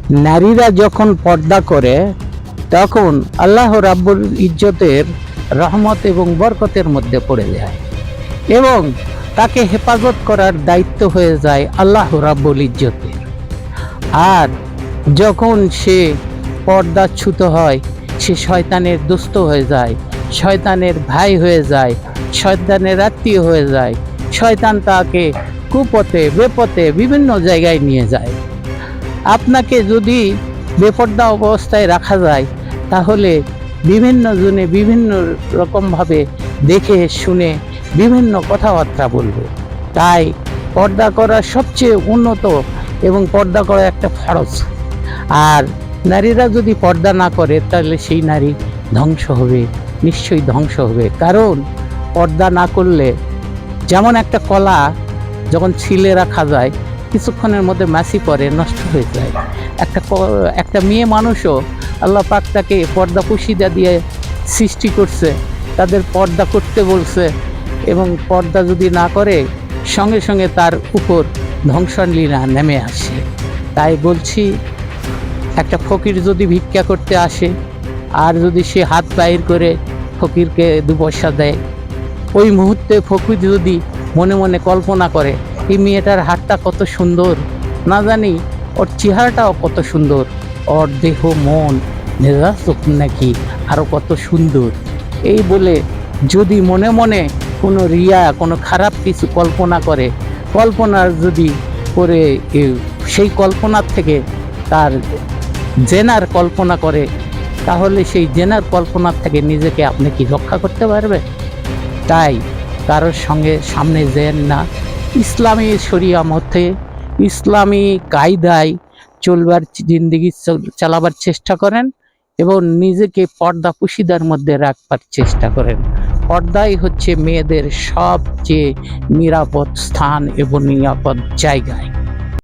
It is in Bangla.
নারীরা যখন পর্দা করে তখন আল্লাহ রাব্বুল ইজ্জতের রহমত এবং বরকতের মধ্যে পড়ে যায় এবং তাকে হেফাজত করার দায়িত্ব হয়ে যায় আল্লাহ রাব্বুল ইজ্জতের। আর যখন সে পর্দাচ্যুত হয়, সে শয়তানের দুস্থ হয়ে যায়, শয়তানের ভাই হয়ে যায়, শয়তানের আত্মীয় হয়ে যায়। শয়তান তাকে কুপথে বেপথে বিভিন্ন জায়গায় নিয়ে যায়। আপনাকে যদি বেপর্দা অবস্থায় রাখা যায় তাহলে বিভিন্ন জনে বিভিন্ন রকমভাবে দেখে শুনে বিভিন্ন কথাবার্তা বলবে। তাই পর্দা করা সবচেয়ে উন্নত এবং পর্দা করা একটা ফরজ। আর নারীরা যদি পর্দা না করে তাহলে সেই নারী ধ্বংস হবে, নিশ্চয়ই ধ্বংস হবে। কারণ পর্দা না করলে যেমন একটা কলা যখন ছিলে রাখা যায় কিছুক্ষণের মধ্যে মাছি পড়ে নষ্ট হয়ে যায়, একটা মেয়ে মানুষও আল্লাহ পাক তাকে পর্দা পুশিদা দিয়ে সৃষ্টি করছে, তাদের পর্দা করতে বলছে এবং পর্দা যদি না করে সঙ্গে সঙ্গে তার উপর ধ্বংসলীলা নেমে আসে। তাই বলছি, একটা ফকির যদি ভিক্ষা করতে আসে আর যদি সে হাত বাইর করে ফকিরকে 2 পয়সা দেয়, ওই মুহূর্তে ফকির যদি মনে মনে কল্পনা করে এই মেয়েটার হাতটা কত সুন্দর, না জানি ওর চেহারাটাও কত সুন্দর, ওর দেহ মন মেজাজ নাকি আরও কত সুন্দর, এই বলে যদি মনে মনে কোনো রিয়া কোনো খারাপ কিছু কল্পনা করে, কল্পনার যদি করে সেই কল্পনার থেকে তার জেনার কল্পনা করে, তাহলে সেই জেনার কল্পনার থেকে নিজেকে আপনি কি রক্ষা করতে পারবে? তাই কারোর সঙ্গে সামনে যেন না, ইসলামী শরিয়া মতে ইসলামী কায়দায় চলবার জিন্দেগি চালাবার চেষ্টা করেন এবং নিজেকে পর্দা পুশিদার মধ্যে রাখবার চেষ্টা করেন। পর্দাই হচ্ছে মেয়েদের সবচেয়ে নিরাপদ স্থান এবং নিরাপদ জায়গায়।